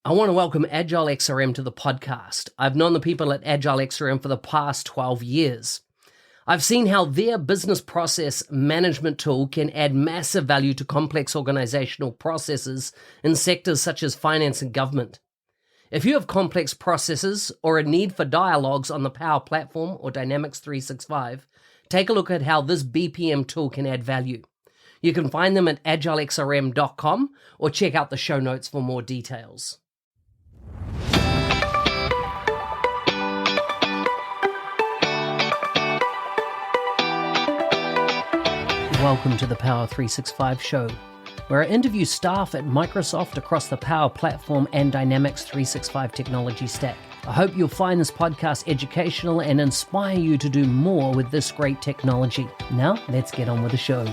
I want to welcome Agile XRM to the podcast. I've known the people at Agile XRM for the past 12 years. I've seen how their business process management tool can add massive value to complex organizational processes in sectors such as finance and government. If you have complex processes or a need for dialogues on the Power Platform or Dynamics 365, take a look at how this BPM tool can add value. You can find them at agilexrm.com or check out the show notes for more details. Welcome to the Power 365 show, where I interview staff at Microsoft across the Power Platform and Dynamics 365 technology stack. I hope you'll find this podcast educational and inspire you to do more with this great technology. Now, let's get on with the show.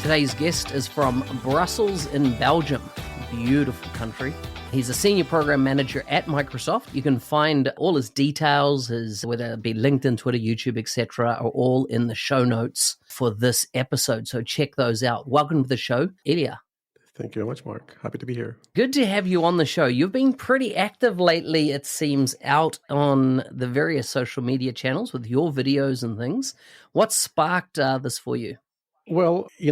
Today's guest is from Brussels in Belgium. Beautiful country. He's a senior program manager at Microsoft. You can find all his details, whether it be LinkedIn, Twitter, YouTube, etc., are all in the show notes for this episode. So check those out. Welcome to the show, Ilya. Thank you very much, Mark. Happy to be here. Good to have you on the show. You've been pretty active lately, it seems, out on the various social media channels with your videos and things. What sparked this for you? Well, you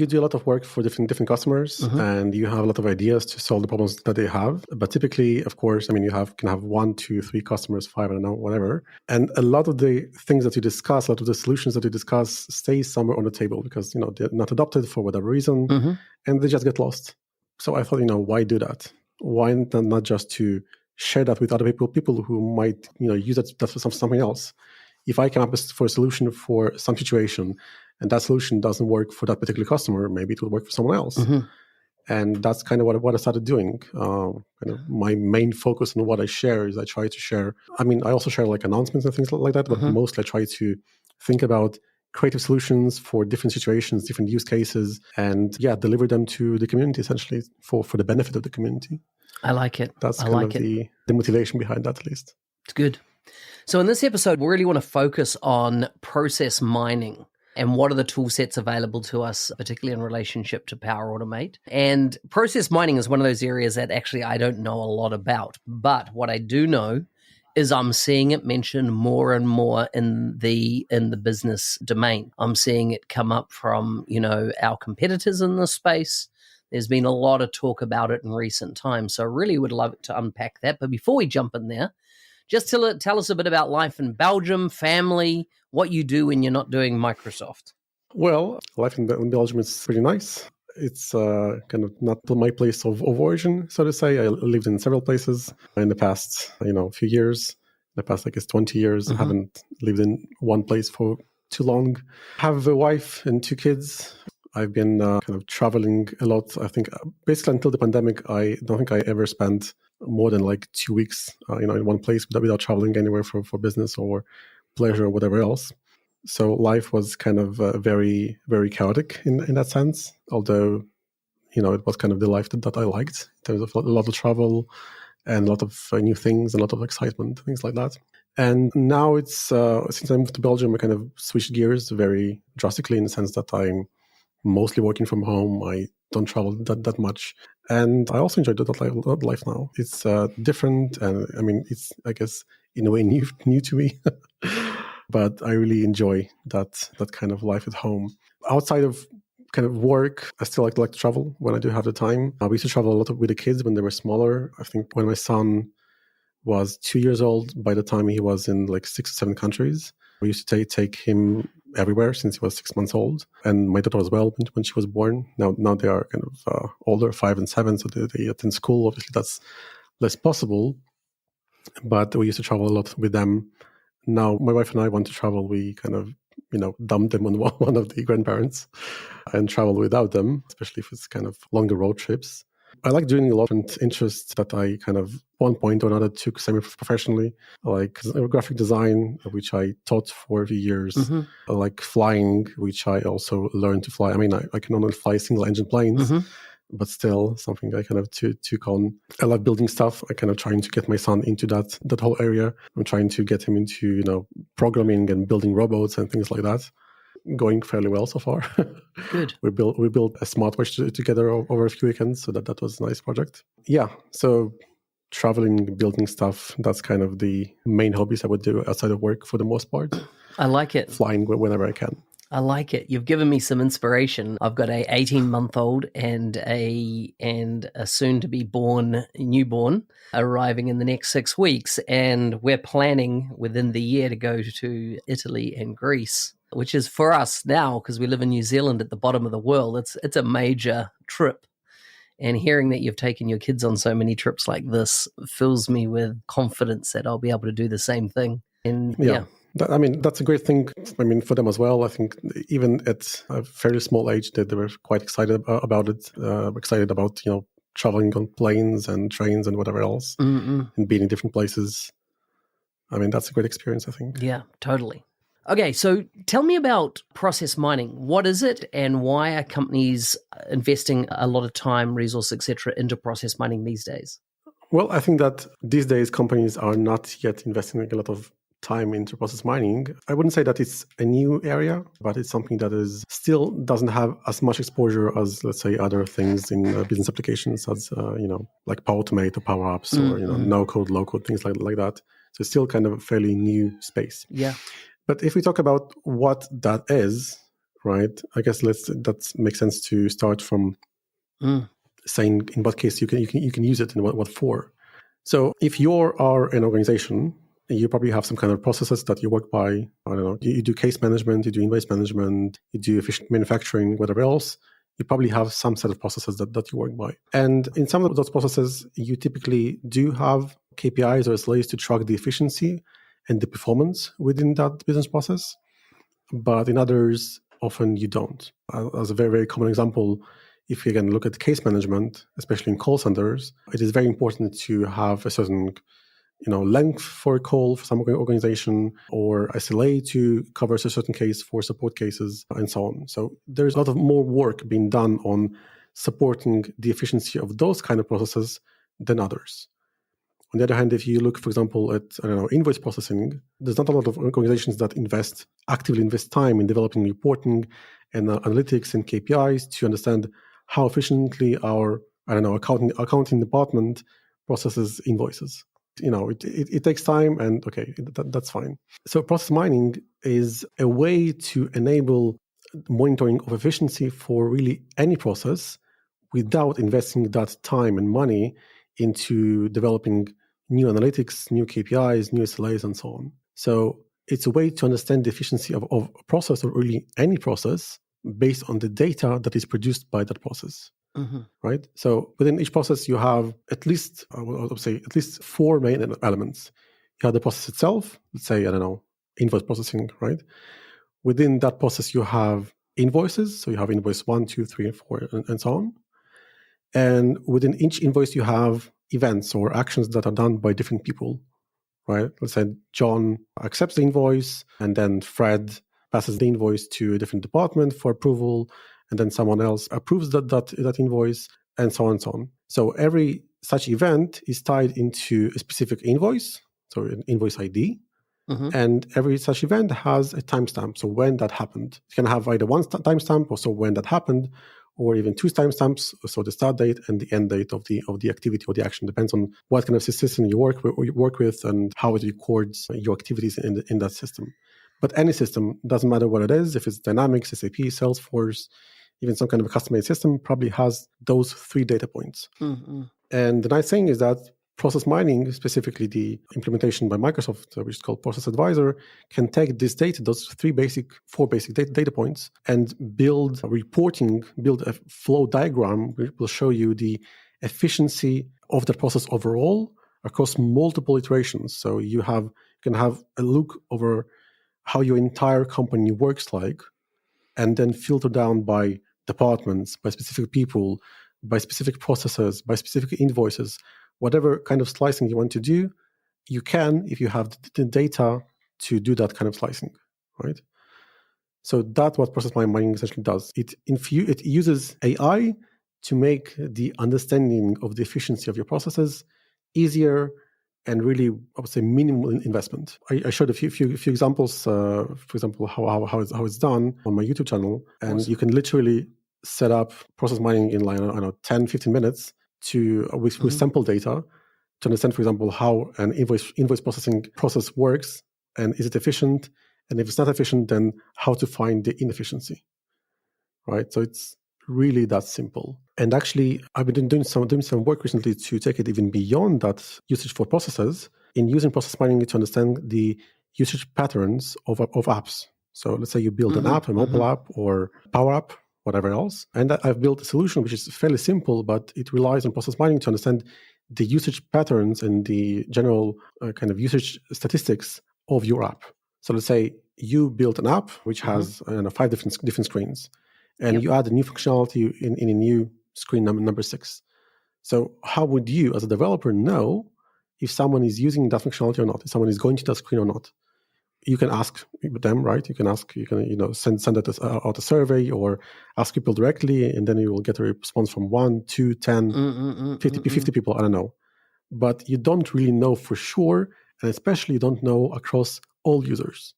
do a lot of work for different customers, and you have a lot of ideas to solve the problems that they have. But typically, of course, you can have 1, 2, 3 customers, 5, I don't know, whatever. And a lot of the things that you discuss, a lot of the solutions that you discuss stay somewhere on the table because, they're not adopted for whatever reason, and they just get lost. So I thought, why do that? Why not just to share that with other people who might, use that for something else? If I come up with a solution for some situation, and that solution doesn't work for that particular customer, maybe it will work for someone else. And that's kind of what I started doing. My main focus on what I share is I try to share, I also share like announcements and things like that, but mostly I try to think about creative solutions for different situations, different use cases, and deliver them to the community essentially for the benefit of the community. I like it. That's the motivation behind that, at least. It's good. So in this episode, we really want to focus on process mining and what are the tool sets available to us, particularly in relationship to Power Automate. And process mining is one of those areas that actually I don't know a lot about. But what I do know is I'm seeing it mentioned more and more in the business domain. I'm seeing it come up from, our competitors in this space. There's been a lot of talk about it in recent times. So I really would love to unpack that. But before we jump in there, just tell us a bit about life in Belgium, family, what you do when you're not doing Microsoft. Well, life in Belgium is pretty nice. It's kind of not my place of origin, so to say. I lived in several places in the past, few years. The past, 20 years. I haven't lived in one place for too long. I have a wife and 2 kids. I've been kind of traveling a lot. I think basically until the pandemic, I don't think I ever spent more than 2 weeks, in one place without traveling anywhere for business or pleasure or whatever else. So life was kind of very, very chaotic in that sense. Although, it was kind of the life that I liked in terms of a lot of travel and a lot of new things, a lot of excitement, things like that. And now it's since I moved to Belgium, I kind of switched gears very drastically in the sense that I'm mostly working from home. I don't travel that much. And I also enjoy that life now. It's different. And it's, I guess, in a way new to me. But I really enjoy that kind of life at home. Outside of kind of work, I still like to travel when I do have the time. We used to travel a lot with the kids when they were smaller. I think when my son was 2 years old, by the time he was in 6 or 7 countries, we used to take him everywhere since he was 6 months old. And my daughter as well when she was born. Now they are kind of older, 5 and 7, so they attend school. Obviously, that's less possible. But we used to travel a lot with them. Now, my wife and I want to travel. We kind of, dump them on one of the grandparents and travel without them, especially if it's kind of longer road trips. I like doing a lot of interests that I kind of, one point or another, took semi-professionally, like graphic design, which I taught for a few years, like flying, which I also learned to fly. I can only fly single-engine planes, but still something I kind of took on. I love building stuff. I kind of trying to get my son into that whole area. I'm trying to get him into, programming and building robots and things like that. going fairly well so far. Good. We built a smartwatch together over a few weekends, so that was a nice project. Yeah, so traveling, building stuff, that's kind of the main hobbies I would do outside of work for the most part. I like it. Flying whenever I can. I like it. You've given me some inspiration. I've got a 18-month-old and a soon to be born newborn arriving in the next 6 weeks, and we're planning within the year to go to Italy and Greece, which is for us now, because we live in New Zealand at the bottom of the world. It's a major trip. And hearing that you've taken your kids on so many trips like this fills me with confidence that I'll be able to do the same thing. And yeah. That's a great thing. For them as well. I think even at a fairly small age, they were quite excited about it. Excited about traveling on planes and trains and whatever else, and being in different places. That's a great experience, I think. Yeah, totally. Okay, so tell me about process mining. What is it, and why are companies investing a lot of time, resource, etc., into process mining these days? Well, I think that these days companies are not yet investing a lot of time into process mining. I wouldn't say that it's a new area, but it's something that still doesn't have as much exposure as, let's say, other things in business applications, as like Power Automate or Power Apps or no code, low code, things like that. So it's still kind of a fairly new space. Yeah. But if we talk about what that is, right? I guess that makes sense to start from saying in what case you can use it and what for. So if you are an organization, you probably have some kind of processes that you work by. I don't know. You do case management, you do invoice management, you do efficient manufacturing, whatever else. You probably have some set of processes that you work by. And in some of those processes, you typically do have KPIs or SLAs to track the efficiency and the performance within that business process. But in others, often you don't. As a very, very common example, if you again look at case management, especially in call centers, it is very important to have a certain length for a call for some organization, or SLA to cover a certain case for support cases, and so on. So there's a lot of more work being done on supporting the efficiency of those kind of processes than others. On the other hand, if you look, for example, at invoice processing, there's not a lot of organizations that actively invest time in developing reporting and analytics and KPIs to understand how efficiently our accounting department processes invoices. It takes time, and okay, that's fine. So process mining is a way to enable monitoring of efficiency for really any process without investing that time and money into developing new analytics, new KPIs, new SLAs, and so on. So it's a way to understand the efficiency of a process, or really any process, based on the data that is produced by that process. Mm-hmm. Right? So within each process, you have at least 4 main elements. You have the process itself, let's say, invoice processing, right? Within that process, you have invoices. So you have invoice 1, 2, 3, and 4, and so on. And within each invoice, you have events or actions that are done by different people, right? Let's say John accepts the invoice, and then Fred passes the invoice to a different department for approval, and then someone else approves that invoice, and so on and so on. So every such event is tied into a specific invoice, so an invoice ID, and every such event has a timestamp, so when that happened. You can have either one timestamp, or so when that happened, or even 2 timestamps, so the start date and the end date of the activity or the action. Depends on what kind of system you work with and how it records your activities in that system. But any system, doesn't matter what it is, if it's Dynamics, SAP, Salesforce, even some kind of a custom-made system, probably has those 3 data points. Mm-hmm. And the nice thing is that process mining, specifically the implementation by Microsoft, which is called Process Advisor, can take this data, those 4 basic data points, and build a flow diagram which will show you the efficiency of the process overall across multiple iterations. So you can have a look over how your entire company works like, and then filter down by departments, by specific people, by specific processes, by specific invoices. Whatever kind of slicing you want to do, you can, if you have the data to do that kind of slicing, right? So that's what process mining essentially does. It uses AI to make the understanding of the efficiency of your processes easier and really, I would say, minimal investment. I showed a few examples, for example, how it's done on my YouTube channel. And Awesome. you can literally set up process mining in like, I don't know, 10, 15 minutes with sample data to understand, for example, how an invoice processing process works, and is it efficient? And if it's not efficient, then how to find the inefficiency, right? So it's really that simple. And actually, I've been doing some work recently to take it even beyond that usage for processes, in using process mining to understand the usage patterns of apps. So let's say you build an app, a mobile app or Power App, whatever else. And I've built a solution which is fairly simple, but it relies on process mining to understand the usage patterns and the general kind of usage statistics of your app. So let's say you built an app which has 5 different screens, and you add a new functionality in a new screen number 6. So how would you, as a developer, know if someone is using that functionality or not, if someone is going to that screen or not? You can ask them, right? You can send out a survey or ask people directly, and then you will get a response from 1, 2, 10, 50 people, I don't know. But you don't really know for sure, and especially you don't know across all users.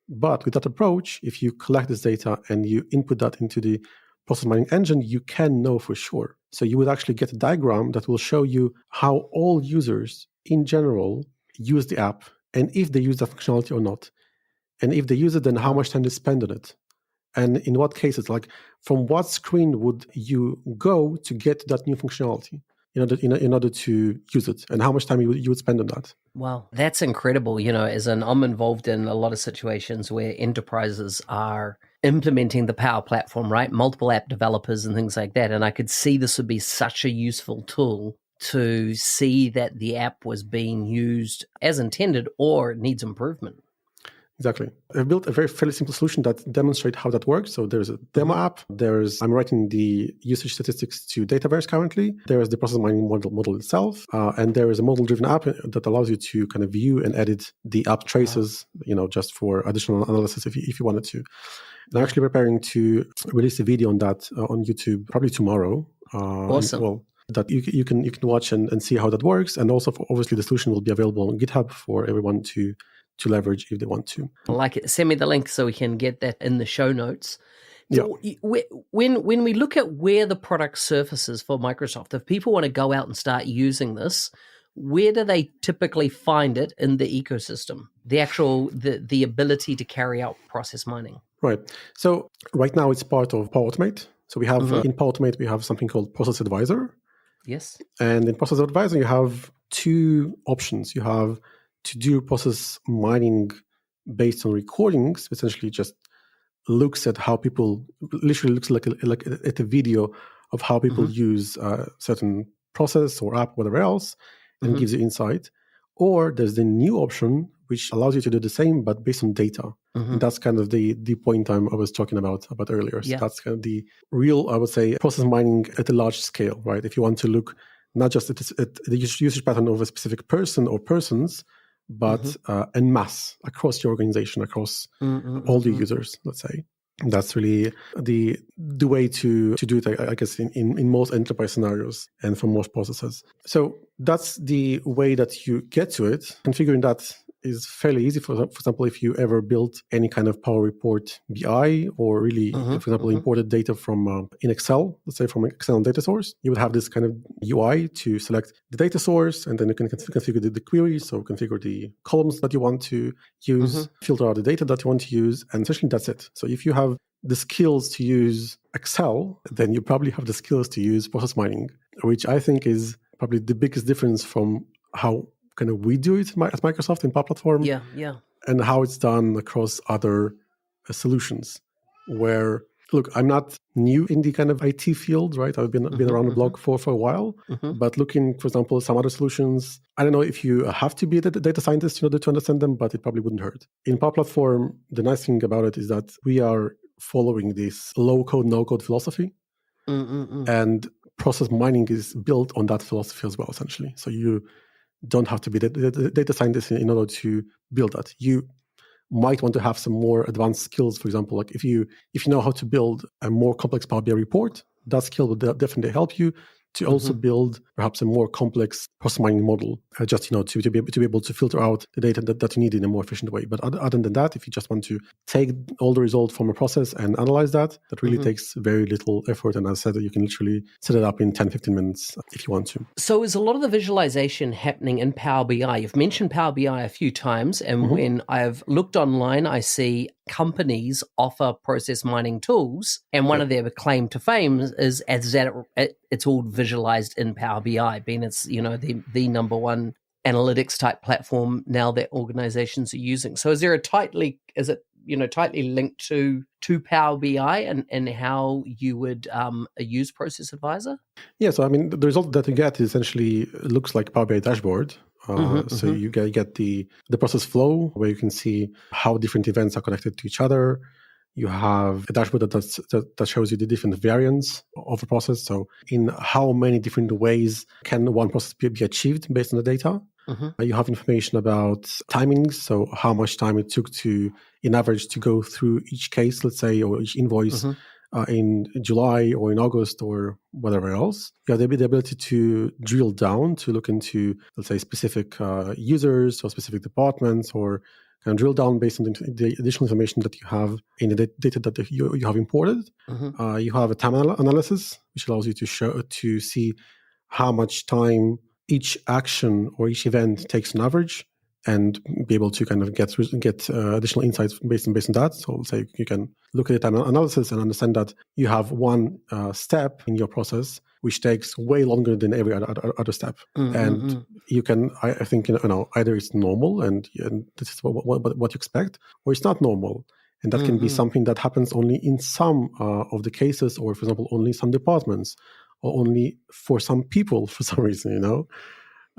But with that approach, if you collect this data and you input that into the process mining engine, you can know for sure. So you would actually get a diagram that will show you how all users in general use the app, and if they use that functionality or not. And if they use it, then how much time they spend on it. And in what cases, like from what screen would you go to get that new functionality in order to use it, and how much time you would spend on that. Wow, that's incredible. As I'm involved in a lot of situations where enterprises are implementing the Power Platform, right? Multiple app developers and things like that. And I could see this would be such a useful tool to see that the app was being used as intended or needs improvement. Exactly. I've built a very fairly simple solution that demonstrates how that works. So there's a demo app. I'm writing the usage statistics to Dataverse currently. There is the process mining model itself. And there is a model-driven app that allows you to kind of view and edit the app traces, just for additional analysis if you wanted to. And I'm actually preparing to release a video on that on YouTube probably tomorrow. Awesome. That you can watch and see how that works. And also, obviously, the solution will be available on GitHub for everyone to leverage if they want to. I like it. Send me the link so we can get that in the show notes. So yeah. When we look at where the product surfaces for Microsoft, if people want to go out and start using this, where do they typically find it in the ecosystem? The ability to carry out process mining. Right. So right now it's part of Power Automate. So we have in Power Automate we have something called Process Advisor. Yes. And in Process Advisor you have 2 options. You have to do process mining based on recordings, essentially just looks at how people, literally looks like at a video of how people use a certain process or app, whatever else, and gives you insight. Or there's the new option, which allows you to do the same, but based on data. And that's kind of the point I was talking about earlier. So that's kind of the real, I would say, process mining at a large scale, right? If you want to look not just at the usage pattern of a specific person or persons, but en masse across your organization, across all the users, let's say. And that's really the way to do it, I guess, in most enterprise scenarios and for most processes. So that's the way that you get to it. Configuring that is fairly easy. For example, if you ever built any kind of Power Report BI or really, for example, imported data from in Excel, let's say from an Excel data source, you would have this kind of UI to select the data source, and then you can configure the query, so configure the columns that you want to use, filter out the data that you want to use, and essentially that's it. So if you have the skills to use Excel, then you probably have the skills to use process mining, which I think is probably the biggest difference from how kind of we do it at Microsoft in Power Platform, and how it's done across other solutions. Where, look, I'm not new in the kind of IT field, right? I've been around the block for a while, but looking, for example, some other solutions, I don't know if you have to be a data scientist in order to understand them, but it probably wouldn't hurt. In Power Platform, the nice thing about it is that we are following this low-code, no-code philosophy, and process mining is built on that philosophy as well, essentially. So you don't have to be the data scientist in order to build that. You might want to have some more advanced skills. For example, like if you know how to build a more complex Power BI report, that skill will definitely help you. to also build perhaps a more complex process mining model, just to be able to filter out the data that you need in a more efficient way. But other than that, if you just want to take all the results from a process and analyze that really takes very little effort. And as I said, you can literally set it up in 10, 15 minutes if you want to. So is a lot of the visualization happening in Power BI? You've mentioned Power BI a few times, and when I've looked online, I see companies offer process mining tools, and one of their claim to fame is that it's all visualized in Power BI, being it's the number one analytics type platform now that organizations are using. So is it tightly linked to Power BI and how you would use Process Advisor? Yeah, so I mean, the result that you get essentially looks like Power BI dashboard. So you get the process flow where you can see how different events are connected to each other. You have a dashboard that shows you the different variants of a process. So in how many different ways can one process be achieved based on the data. You have information about timings, so how much time it took in average to go through each case, let's say, or each invoice in July or in August or whatever else. You have the ability to drill down to look into, let's say, specific users or specific departments, or kind of drill down based on the additional information that you have in the data that you have imported. You have a time analysis, which allows you to see how much time each action or each event takes on average, and be able to kind of get additional insights based on that. So let's say you can look at the time analysis and understand that you have one step in your process which takes way longer than every other step. And you can, I think, either it's normal and this is what you expect, or it's not normal. And that can be something that happens only in some of the cases, or for example, only some departments, or only for some people for some reason,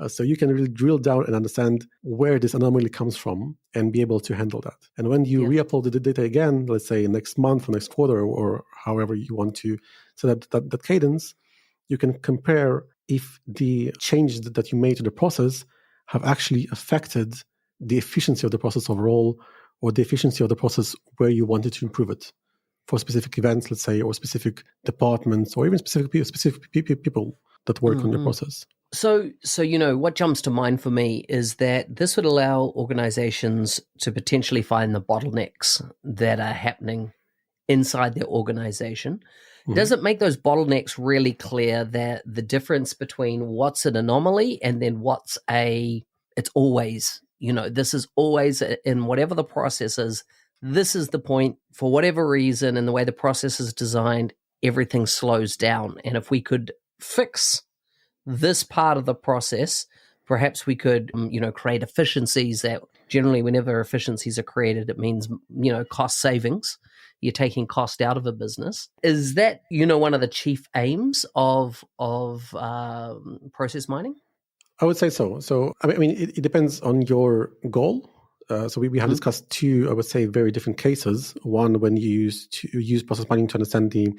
So you can really drill down and understand where this anomaly comes from and be able to handle that. And when you re-upload the data again, let's say next month or next quarter, or however you want to set up that cadence, you can compare if the changes that you made to the process have actually affected the efficiency of the process overall, or the efficiency of the process where you wanted to improve it for specific events, let's say, or specific departments, or even specific people that work on your process. So what jumps to mind for me is that this would allow organizations to potentially find the bottlenecks that are happening inside their organization. Does it make those bottlenecks really clear, that the difference between what's an anomaly and then it's always, this is always in whatever the process is, this is the point, for whatever reason, and the way the process is designed, everything slows down. And if we could fix this part of the process, perhaps we could, create efficiencies that generally, whenever efficiencies are created, it means, cost savings. You're taking cost out of a business. Is that, one of the chief aims of process mining? I would say so. So, I mean, it depends on your goal. So we have discussed two, I would say, very different cases. One, when you use process mining to understand the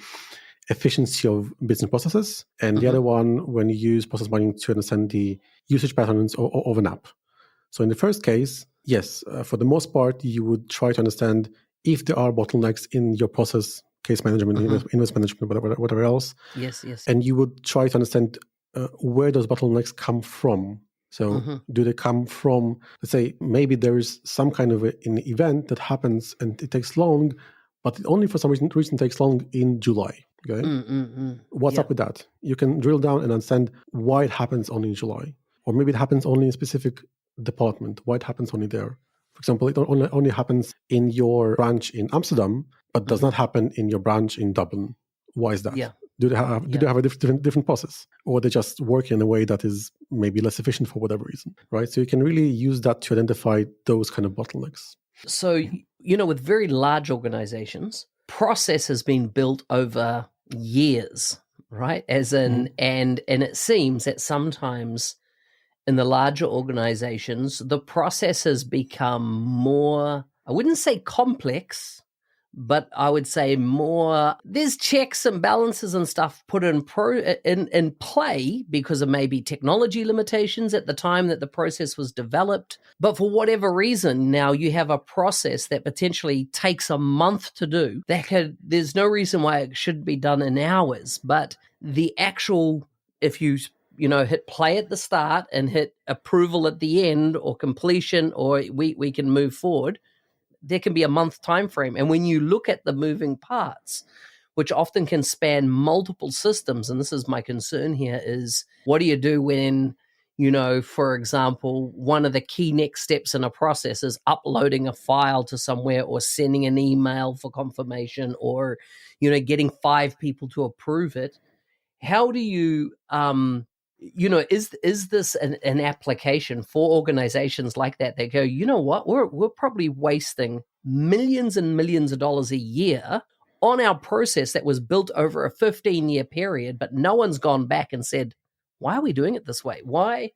efficiency of business processes, and the other one, when you use process mining to understand the usage patterns of an app. So in the first case, yes, for the most part, you would try to understand if there are bottlenecks in your process, case management, investment management, whatever else. Yes. And you would try to understand where those bottlenecks come from. So do they come from, let's say, maybe there is some kind of an event that happens and it takes long, but it only for some reason takes long in July. Okay, what's up with that? You can drill down and understand why it happens only in July, or maybe it happens only in a specific department. Why it happens only there? For example, it only happens in your branch in Amsterdam, but does not happen in your branch in Dublin. Why is that? Yeah. Do they have a different process, or they just work in a way that is maybe less efficient for whatever reason, right? So you can really use that to identify those kind of bottlenecks. So, with very large organizations, process has been built over years, right? As in, and it seems that sometimes in the larger organizations, the process has become more, I wouldn't say complex, but I would say more, there's checks and balances and stuff put in play because of maybe technology limitations at the time that the process was developed. But for whatever reason, now you have a process that potentially takes a month to do. There's no reason why it should be done in hours, but the actual if you hit play at the start and hit approval at the end, or completion, or we can move forward, there can be a month time frame. And when you look at the moving parts, which often can span multiple systems, and this is my concern here, is what do you do when, for example, one of the key next steps in a process is uploading a file to somewhere, or sending an email for confirmation, or, getting 5 people to approve it. How do you, is this an application for organizations like that go, you know what, we're probably wasting millions and millions of dollars a year on our process that was built over a 15-year period, but no one's gone back and said, why are we doing it this way? Why,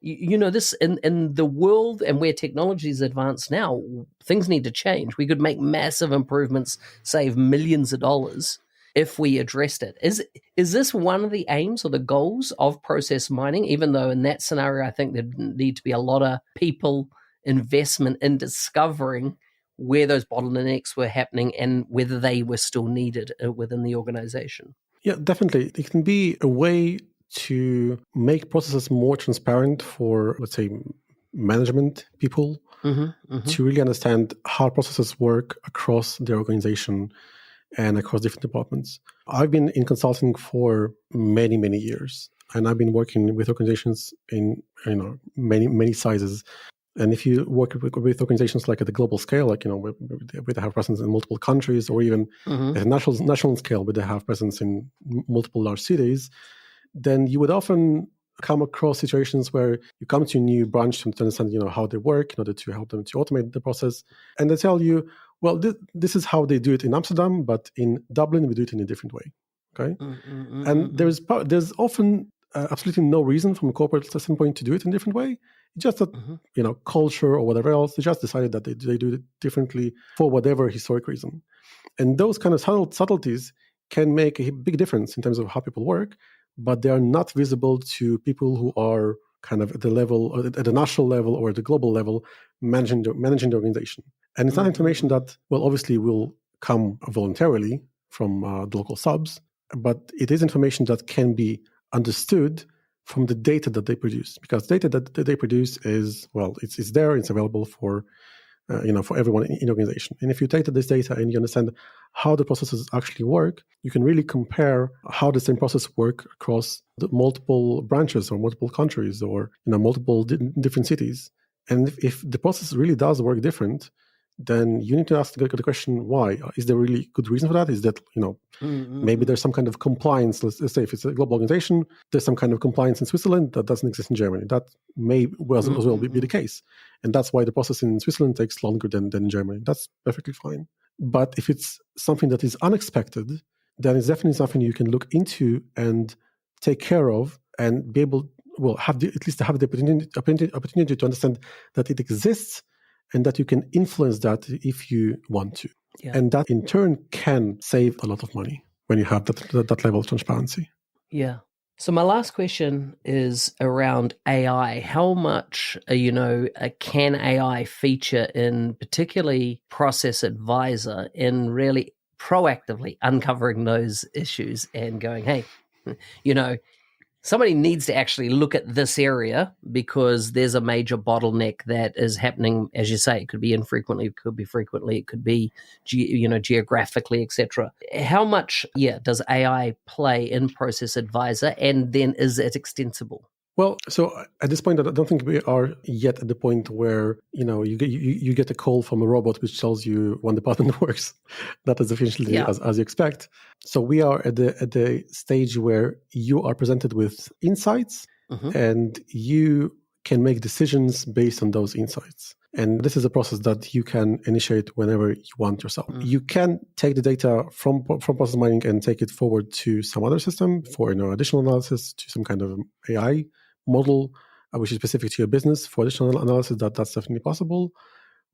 this in the world and where technology is advanced now, things need to change. We could make massive improvements, save millions of dollars if we addressed it. Is this one of the aims or the goals of process mining, even though in that scenario, I think there'd need to be a lot of people investment in discovering where those bottlenecks were happening and whether they were still needed within the organization? Yeah, definitely. It can be a way to make processes more transparent for, let's say, management people to really understand how processes work across their organization and across different departments. I've been in consulting for many, many years, and I've been working with organizations in many, many sizes. And if you work with organizations like at the global scale, like where they have presence in multiple countries, or even at a national scale, where they have presence in multiple large cities, then you would often come across situations where you come to a new branch to understand how they work in order to help them to automate the process, and they tell you, well, this is how they do it in Amsterdam, but in Dublin we do it in a different way. Okay, and there's often absolutely no reason from a corporate standpoint to do it in a different way. Just that culture or whatever else, they just decided that they do it differently for whatever historic reason. And those kind of subtleties can make a big difference in terms of how people work, but they are not visible to people who are kind of at the level, at the national level or at the global level, managing the organization. And it's not information that, well, obviously will come voluntarily from the local subs, but it is information that can be understood from the data that they produce, because data that they produce is, well, it's there, it's available for for everyone in the organization. And if you take this data and you understand how the processes actually work, you can really compare how the same process work across the multiple branches or multiple countries or multiple different cities. And if the process really does work different, then you need to ask the question, why? Is there really good reason for that? Is that, maybe there's some kind of compliance. Let's say if it's a global organization, there's some kind of compliance in Switzerland that doesn't exist in Germany. That may as well be the case. And that's why the process in Switzerland takes longer than in Germany. That's perfectly fine. But if it's something that is unexpected, then it's definitely something you can look into and take care of and be able, at least have the opportunity to understand that it exists, and that you can influence that if you want to. Yeah. And that in turn can save a lot of money when you have that level of transparency. Yeah. So my last question is around AI. How much, can AI feature in particularly Process Advisor in really proactively uncovering those issues and going, hey, somebody needs to actually look at this area because there's a major bottleneck that is happening, as you say. It could be infrequently, it could be frequently, it could be, geographically, etc. How much, does AI play in Process Advisor, and then is it extensible? Well, so at this point, I don't think we are yet at the point where you get a call from a robot which tells you when the pattern works. That is efficiently as you expect. So we are at the stage where you are presented with insights, and you can make decisions based on those insights. And this is a process that you can initiate whenever you want yourself. You can take the data from process mining and take it forward to some other system for additional analysis, to some kind of AI model, which is specific to your business for additional analysis. That's definitely possible.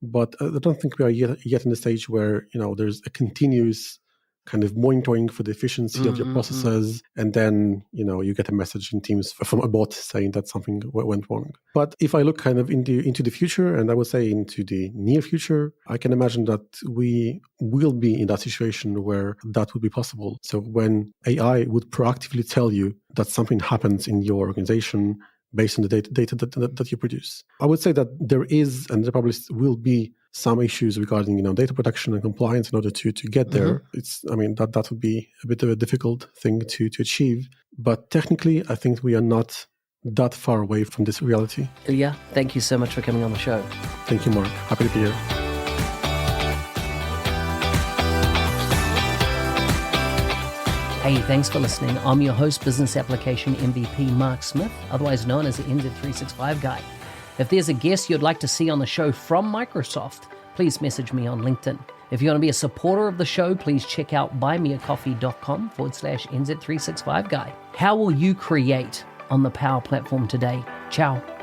But I don't think we are yet in the stage where there's a continuous kind of monitoring for the efficiency of your processes. And then, you get a message in Teams from a bot saying that something went wrong. But if I look kind of into the future, and I would say into the near future, I can imagine that we will be in that situation where that would be possible. So when AI would proactively tell you that something happens in your organization based on the data that you produce. I would say that there is, and there probably will be, some issues regarding data protection and compliance in order to get there. That would be a bit of a difficult thing to achieve. But technically, I think we are not that far away from this reality. Ilya, thank you so much for coming on the show. Thank you, Mark. Happy to be here. Hey, thanks for listening. I'm your host, Business Application MVP Mark Smith, otherwise known as the NZ365 Guy. If there's a guest you'd like to see on the show from Microsoft, please message me on LinkedIn. If you want to be a supporter of the show, please check out buymeacoffee.com/NZ365 Guy. How will you create on the Power Platform today? Ciao.